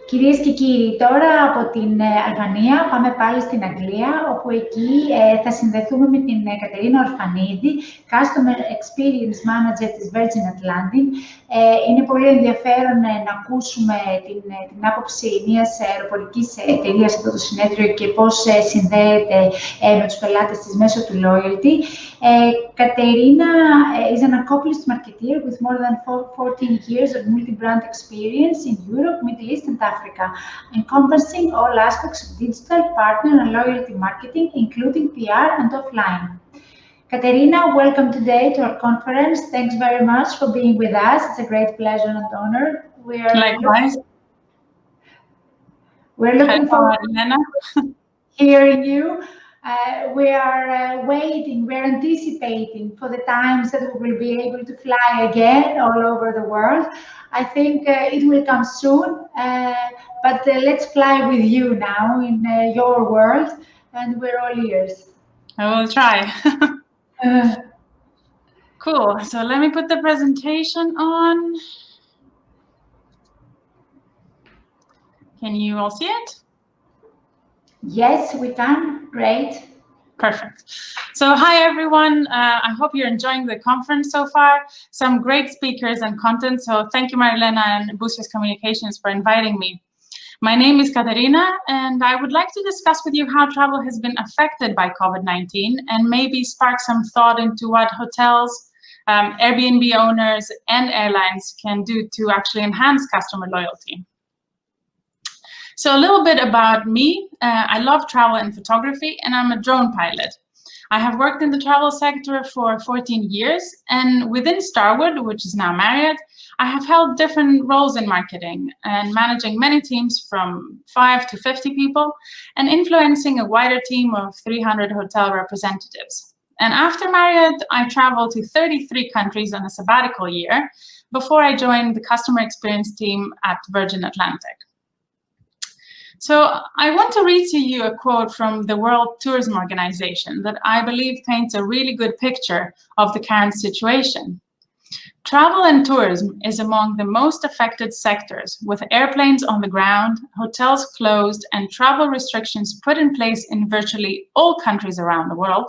Κυρίες και κύριοι, τώρα από την Αλβανία πάμε πάλι στην Αγγλία, όπου εκεί θα συνδεθούμε με την Κατερίνα Ορφανίδη, Customer Experience Manager της Virgin Atlantic. Είναι πολύ ενδιαφέρον να ακούσουμε την άποψη μιας αεροπορικής εταιρείας από το συνέδριο και πώς συνδέεται με τους πελάτες της μέσω του loyalty. Katerina is an accomplished marketeer with more than 14 years of multi-brand experience in Europe, Middle East, and Africa, encompassing all aspects of digital, partner, and loyalty marketing, including PR and offline. Katerina, welcome today to our conference. Thanks very much for being with us. It's a great pleasure and honor. Likewise. We're looking forward to hearing you. We are waiting, we're anticipating for the times that we will be able to fly again all over the world. I think it will come soon, but let's fly with you now in your world, and we're all ears. I will try. Cool, so let me put the presentation on. Can you all see it? Yes, we can. Great. Perfect. So hi, everyone. I hope you're enjoying the conference so far. Some great speakers and content. So thank you, Marilena and Boussias Communications for inviting me. My name is Katerina, and I would like to discuss with you how travel has been affected by COVID-19 and maybe spark some thought into what hotels, Airbnb owners, and airlines can do to actually enhance customer loyalty. So a little bit about me. I love travel and photography, and I'm a drone pilot. I have worked in the travel sector for 14 years, and within Starwood, which is now Marriott, I have held different roles in marketing and managing many teams from 5 to 50 people and influencing a wider team of 300 hotel representatives. And after Marriott, I traveled to 33 countries on a sabbatical year before I joined the customer experience team at Virgin Atlantic. So I want to read to you a quote from the World Tourism Organization that I believe paints a really good picture of the current situation. Travel and tourism is among the most affected sectors, with airplanes on the ground, hotels closed, and travel restrictions put in place in virtually all countries around the world.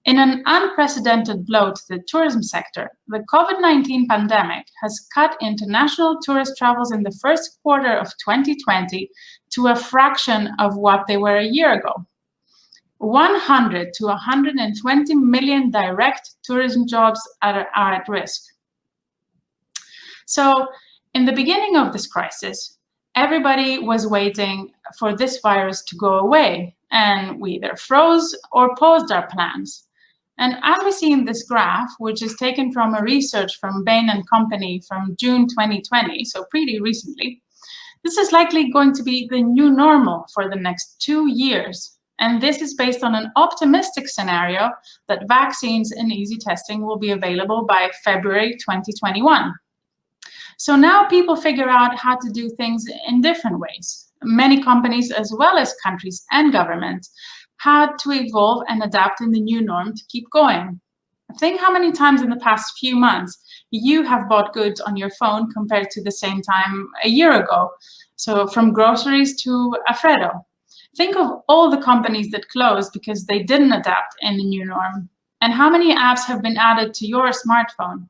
In an unprecedented blow to the tourism sector, the COVID-19 pandemic has cut international tourist travels in the first quarter of 2020 to a fraction of what they were a year ago. 100 to 120 million direct tourism jobs are at risk. So, in the beginning of this crisis, everybody was waiting for this virus to go away, and we either froze or paused our plans. And as we see in this graph, which is taken from a research from Bain & Company from June 2020, so pretty recently, this is likely going to be the new normal for the next 2 years. And this is based on an optimistic scenario that vaccines and easy testing will be available by February 2021. So now people figure out how to do things in different ways. Many companies, as well as countries and governments, had to evolve and adapt in the new norm to keep going. Think how many times in the past few months you have bought goods on your phone compared to the same time a year ago. So from groceries to Alfredo. Think of all the companies that closed because they didn't adapt in the new norm. And how many apps have been added to your smartphone?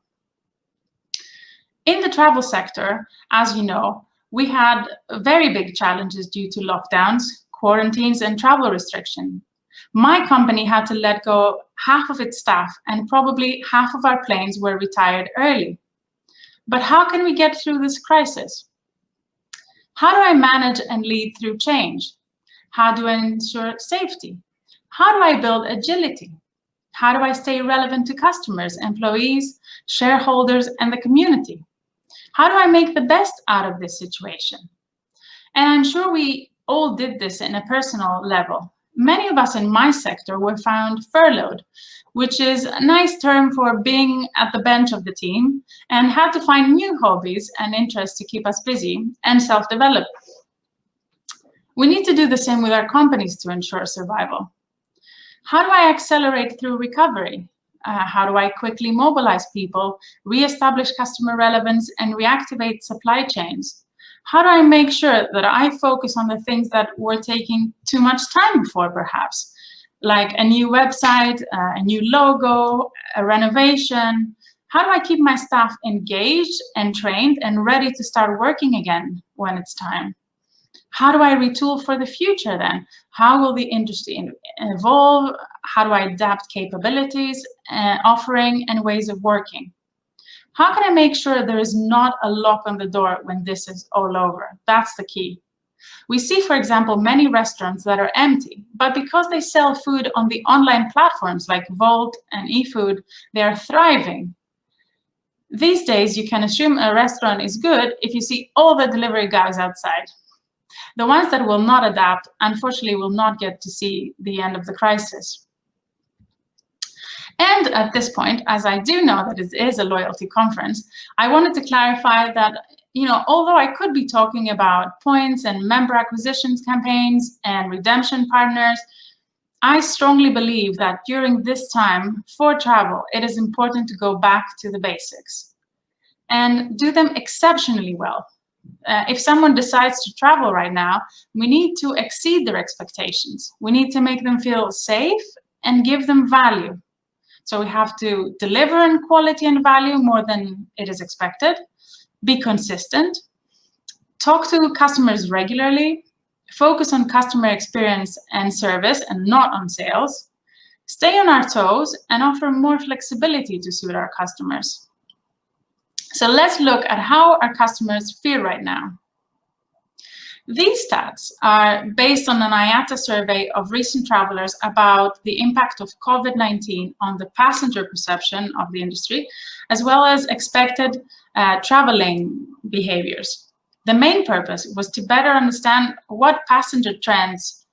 In the travel sector, as you know, we had very big challenges due to lockdowns, quarantines, and travel restriction. My company had to let go half of its staff, and probably half of our planes were retired early. But how can we get through this crisis? How do I manage and lead through change? How do I ensure safety? How do I build agility? How do I stay relevant to customers, employees, shareholders, and the community? How do I make the best out of this situation? And I'm sure we all did this in a personal level. Many of us in my sector were found furloughed, which is a nice term for being at the bench of the team and had to find new hobbies and interests to keep us busy and self-develop. We need to do the same with our companies to ensure survival. How do I accelerate through recovery? How do I quickly mobilize people, reestablish customer relevance, and reactivate supply chains? How do I make sure that I focus on the things that were taking too much time before, perhaps? Like a new website, a new logo, a renovation. How do I keep my staff engaged and trained and ready to start working again when it's time? How do I retool for the future then? How will the industry evolve? How do I adapt capabilities, offering, and ways of working? How can I make sure there is not a lock on the door when this is all over? That's the key. We see, for example, many restaurants that are empty, but because they sell food on the online platforms like Volt and eFood, they are thriving. These days, you can assume a restaurant is good if you see all the delivery guys outside. The ones that will not adapt, unfortunately, will not get to see the end of the crisis. And at this point, as I do know that it is a loyalty conference, I wanted to clarify that, although I could be talking about points and member acquisitions campaigns and redemption partners, I strongly believe that during this time for travel, it is important to go back to the basics and do them exceptionally well. If someone decides to travel right now, we need to exceed their expectations. We need to make them feel safe and give them value. So we have to deliver in quality and value more than it is expected, be consistent, talk to customers regularly, focus on customer experience and service and not on sales, stay on our toes, and offer more flexibility to suit our customers. So let's look at how our customers feel right now. These stats are based on an IATA survey of recent travelers about the impact of COVID-19 on the passenger perception of the industry, as well as expected traveling behaviors. The main purpose was to better understand what passenger trends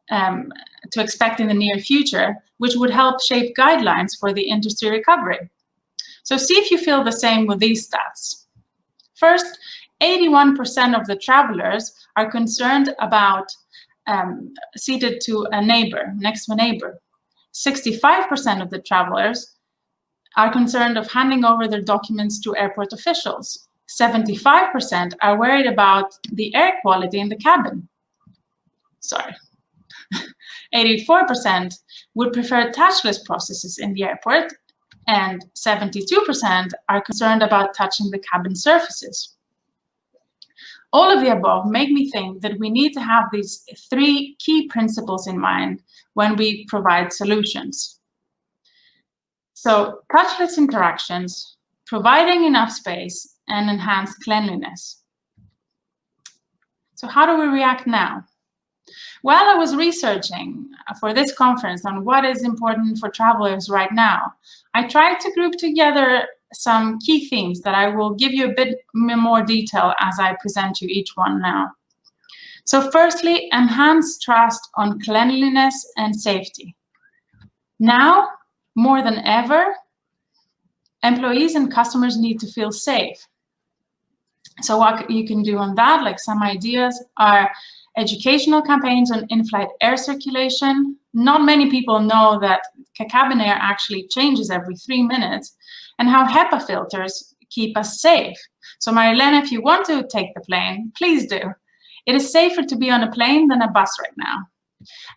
to expect in the near future, which would help shape guidelines for the industry recovery. So see if you feel the same with these stats. First, 81% of the travelers are concerned about seated to a neighbor, next to a neighbor. 65% of the travelers are concerned of handing over their documents to airport officials. 75% are worried about the air quality in the cabin. 84% would prefer touchless processes in the airport, and 72% are concerned about touching the cabin surfaces. All of the above make me think that we need to have these three key principles in mind when we provide solutions. So, touchless interactions, providing enough space, and enhanced cleanliness. So how do we react now? While I was researching for this conference on what is important for travelers right now, I tried to group together some key themes that I will give you a bit more detail as I present you each one now. So firstly, enhance trust on cleanliness and safety. Now, more than ever, employees and customers need to feel safe. So what you can do on that, like some ideas, are educational campaigns on in-flight air circulation. Not many people know that cabin air actually changes every 3 minutes, and how HEPA filters keep us safe. So Marilena, if you want to take the plane, please do. It is safer to be on a plane than a bus right now.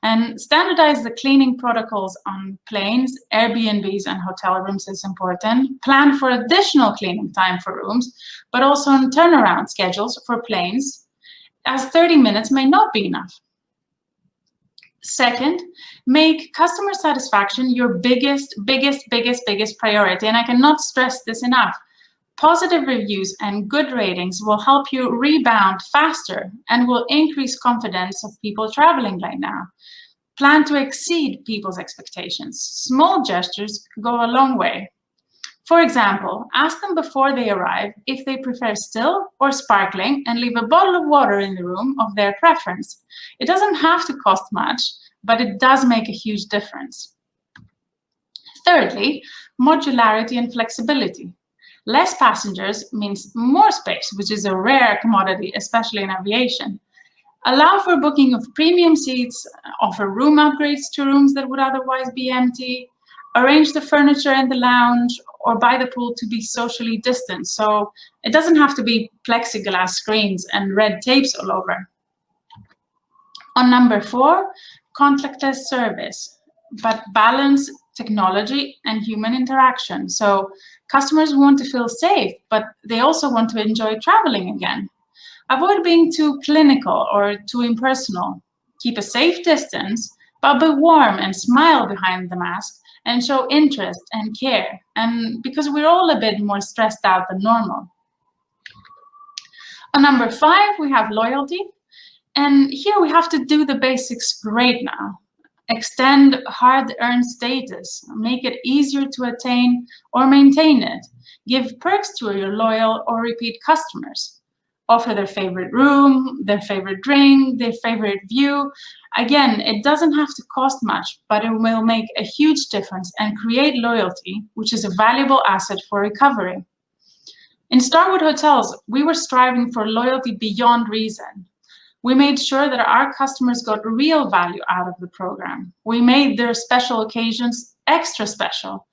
And standardize the cleaning protocols on planes, Airbnbs, and hotel rooms is important. Plan for additional cleaning time for rooms, but also on turnaround schedules for planes, as 30 minutes may not be enough. Second, make customer satisfaction your biggest priority, and I cannot stress this enough. Positive reviews and good ratings will help you rebound faster and will increase confidence of people traveling right now. Plan to exceed people's expectations. Small gestures go a long way. For example, ask them before they arrive if they prefer still or sparkling and leave a bottle of water in the room of their preference. It doesn't have to cost much, but it does make a huge difference. Thirdly, modularity and flexibility. Less passengers means more space, which is a rare commodity, especially in aviation. Allow for booking of premium seats, offer room upgrades to rooms that would otherwise be empty, arrange the furniture in the lounge, or by the pool to be socially distant. So it doesn't have to be plexiglass screens and red tapes all over. On number 4, contactless service, but balance technology and human interaction. So customers want to feel safe, but they also want to enjoy traveling again. Avoid being too clinical or too impersonal. Keep a safe distance, but be warm and smile behind the mask and show interest and care. And because we're all a bit more stressed out than normal. On number 5, we have loyalty. And here we have to do the basics great now. Extend hard-earned status, make it easier to attain or maintain it. Give perks to your loyal or repeat customers. Offer their favorite room, their favorite drink, their favorite view. Again, it doesn't have to cost much, but it will make a huge difference and create loyalty, which is a valuable asset for recovery. In Starwood Hotels, we were striving for loyalty beyond reason. We made sure that our customers got real value out of the program. We made their special occasions extra special.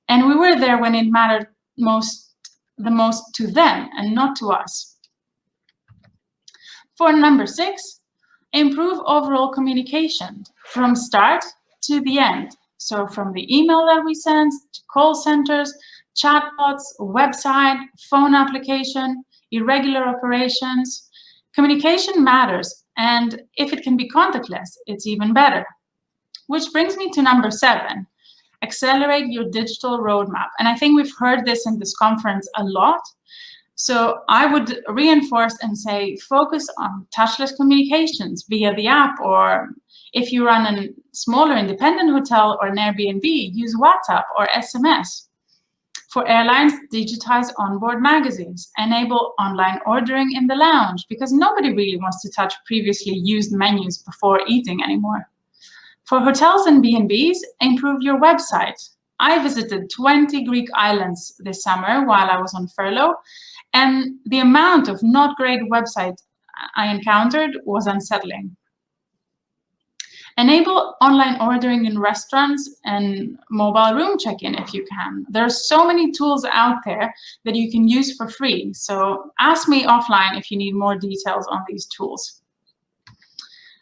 And we were there when it mattered the most to them and not to us. For number 6, improve overall communication from start to the end. So from the email that we send to call centers, chatbots, website, phone application, irregular operations. Communication matters, and if it can be contactless, it's even better. Which brings me to number 7, accelerate your digital roadmap. And I think we've heard this in this conference a lot. So I would reinforce and say, focus on touchless communications via the app, or if you run a smaller independent hotel or an Airbnb, use WhatsApp or SMS. For airlines, digitize onboard magazines, enable online ordering in the lounge, because nobody really wants to touch previously used menus before eating anymore. For hotels and B&Bs, improve your website. I visited 20 Greek islands this summer while I was on furlough, and the amount of not great websites I encountered was unsettling. Enable online ordering in restaurants and mobile room check-in if you can. There are so many tools out there that you can use for free. So ask me offline if you need more details on these tools.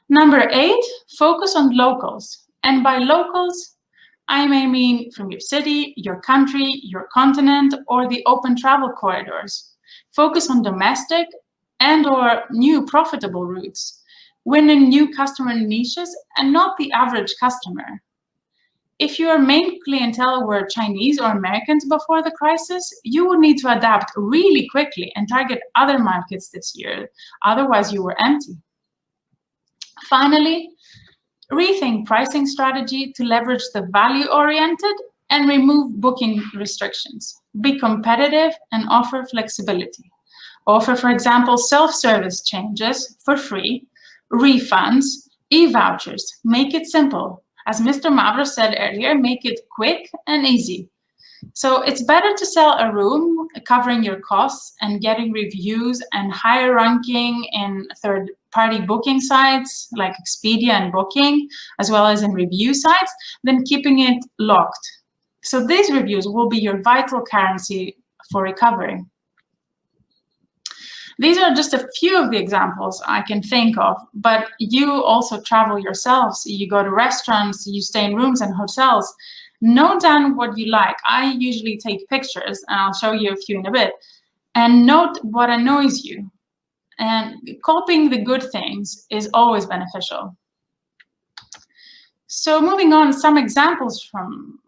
Number 8, focus on locals. And by locals, I may mean from your city, your country, your continent, or the open travel corridors. Focus on domestic and/or new profitable routes. Winning new customer niches and not the average customer. If your main clientele were Chinese or Americans before the crisis, you would need to adapt really quickly and target other markets this year. Otherwise, you were empty. Finally, rethink pricing strategy to leverage the value-oriented and remove booking restrictions. Be competitive and offer flexibility. Offer, for example, self-service changes for free, refunds, e-vouchers. Make it simple. As Mr. Mavros said earlier, make it quick and easy. So it's better to sell a room covering your costs and getting reviews and higher ranking in third-party booking sites like Expedia and Booking, as well as in review sites, than keeping it locked. So these reviews will be your vital currency for recovery. These are just a few of the examples I can think of, but you also travel yourselves. You go to restaurants, you stay in rooms and hotels. Note down what you like. I usually take pictures, and I'll show you a few in a bit, and note what annoys you. And copying the good things is always beneficial. So moving on, some examples from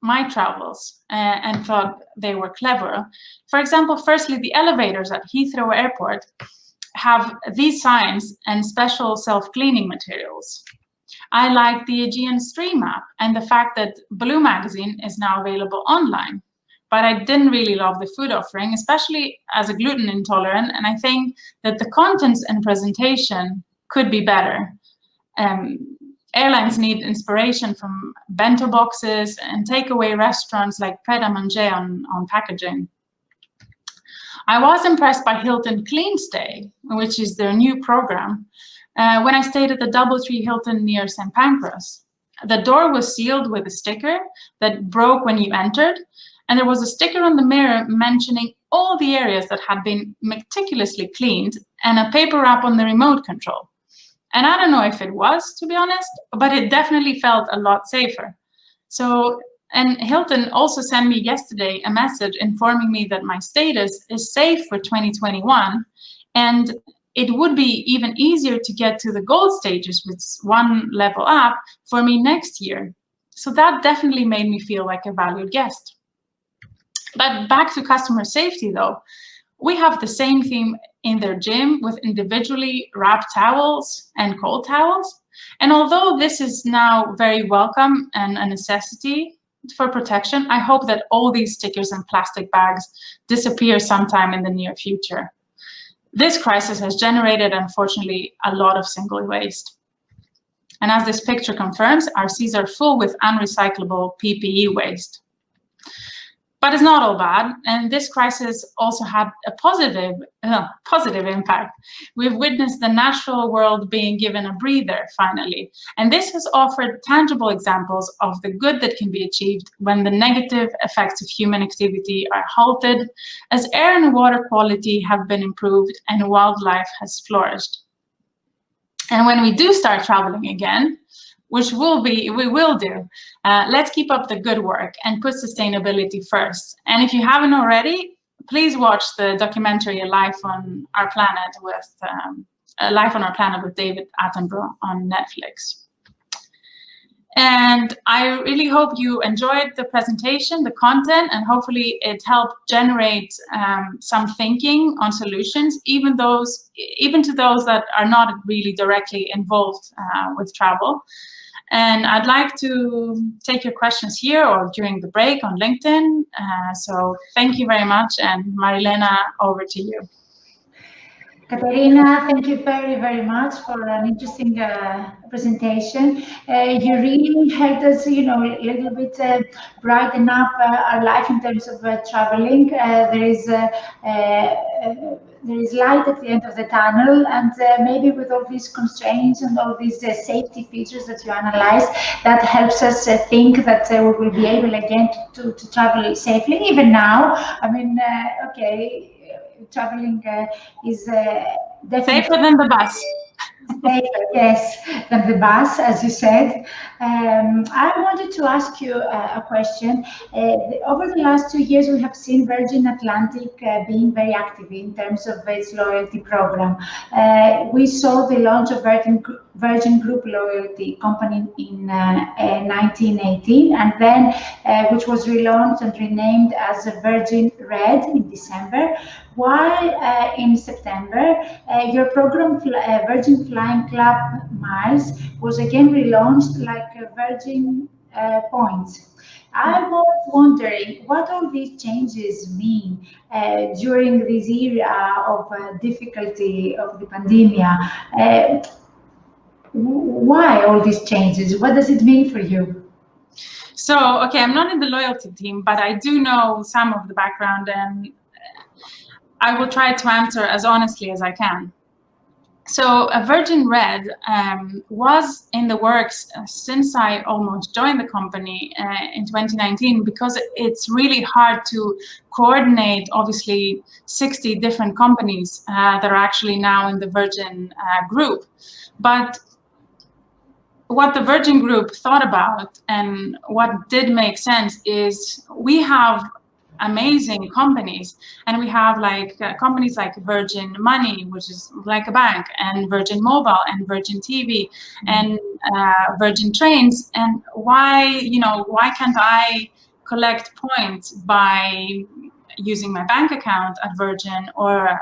my travels and thought they were clever. For example, firstly, the elevators at Heathrow Airport have these signs and special self-cleaning materials. I like the Aegean Stream app and the fact that Blue Magazine is now available online. But I didn't really love the food offering, especially as a gluten intolerant, and I think that the contents and presentation could be better. Airlines need inspiration from bento boxes and takeaway restaurants like Pret a Manger on packaging. I was impressed by Hilton Clean Stay, which is their new program, when I stayed at the DoubleTree Hilton near St. Pancras. The door was sealed with a sticker that broke when you entered, and there was a sticker on the mirror mentioning all the areas that had been meticulously cleaned and a paper wrap on the remote control. And I don't know if it was, to be honest, but it definitely felt a lot safer. So, and Hilton also sent me yesterday a message informing me that my status is safe for 2021, and it would be even easier to get to the gold stages with one level up for me next year. So that definitely made me feel like a valued guest. But back to customer safety though, we have the same theme in their gym with individually wrapped towels and cold towels. And although this is now very welcome and a necessity for protection, I hope that all these stickers and plastic bags disappear sometime in the near future. This crisis has generated, unfortunately, a lot of single waste. And as this picture confirms, our seas are full with unrecyclable PPE waste. But it's not all bad, and this crisis also had a positive impact. We've witnessed the natural world being given a breather, finally, and this has offered tangible examples of the good that can be achieved when the negative effects of human activity are halted, as air and water quality have been improved and wildlife has flourished. And when we do start traveling again, which we will do. Let's keep up the good work and put sustainability first. And if you haven't already, please watch the documentary A Life on Our Planet with David Attenborough on Netflix. And I really hope you enjoyed the presentation, the content, and hopefully it helped generate some thinking on solutions, even to those that are not really directly involved with travel. And I'd like to take your questions here or during the break on LinkedIn. So thank you very much. And Marilena, over to you. Katerina, thank you very, very much for an interesting presentation. You really helped us, a little bit brighten up our life in terms of traveling. There is light at the end of the tunnel, and maybe with all these constraints and all these safety features that you analyze, that helps us think that we will be able again to travel safely. Even now, I mean, okay. Traveling is definitely safer than the bus. Safer, yes, than the bus, as you said. I wanted to ask you a question. Over the last 2 years, we have seen Virgin Atlantic being very active in terms of its loyalty program. We saw the launch of Virgin Group Loyalty Company in 1918, and then which was relaunched and renamed as Virgin Red in December. While in September, your program Virgin Flying Club Miles was again relaunched like Virgin Points. I was wondering what all these changes mean during this era of difficulty of the pandemic. Why all these changes? What does it mean for you? So, okay, I'm not in the loyalty team, but I do know some of the background, and I will try to answer as honestly as I can. So Virgin Red was in the works since I almost joined the company in 2019, because it's really hard to coordinate, obviously, 60 different companies that are actually now in the Virgin group. But what the Virgin Group thought about and what did make sense is we have amazing companies, and we have like companies like Virgin Money, which is like a bank, and Virgin Mobile, and Virgin TV, and Virgin Trains. And why can't I collect points by using my bank account at Virgin or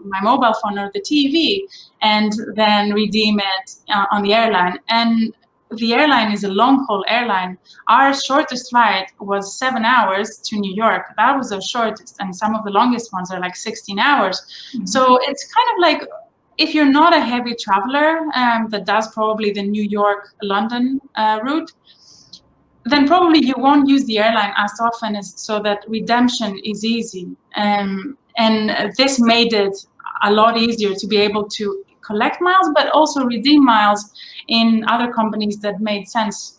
my mobile phone or the TV, and then redeem it on the airline? And the airline is a long-haul airline. Our shortest flight was 7 hours to New York. That was the shortest, and some of the longest ones are like 16 hours. Mm-hmm. So it's kind of like, if you're not a heavy traveler that does probably the New York-London route, then probably you won't use the airline as often, so that redemption is easy. And this made it a lot easier to be able to collect miles, but also redeem miles in other companies that made sense.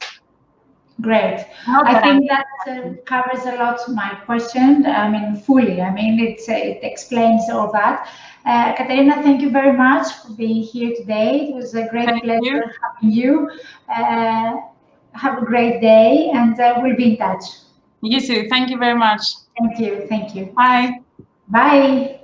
Great. I think that covers a lot of my question. I mean, fully. I mean, it explains all that. Katerina, thank you very much for being here today. It was a great pleasure having you. Have a great day, and we'll be in touch. You too. Thank you very much. Thank you. Thank you. Bye. Bye.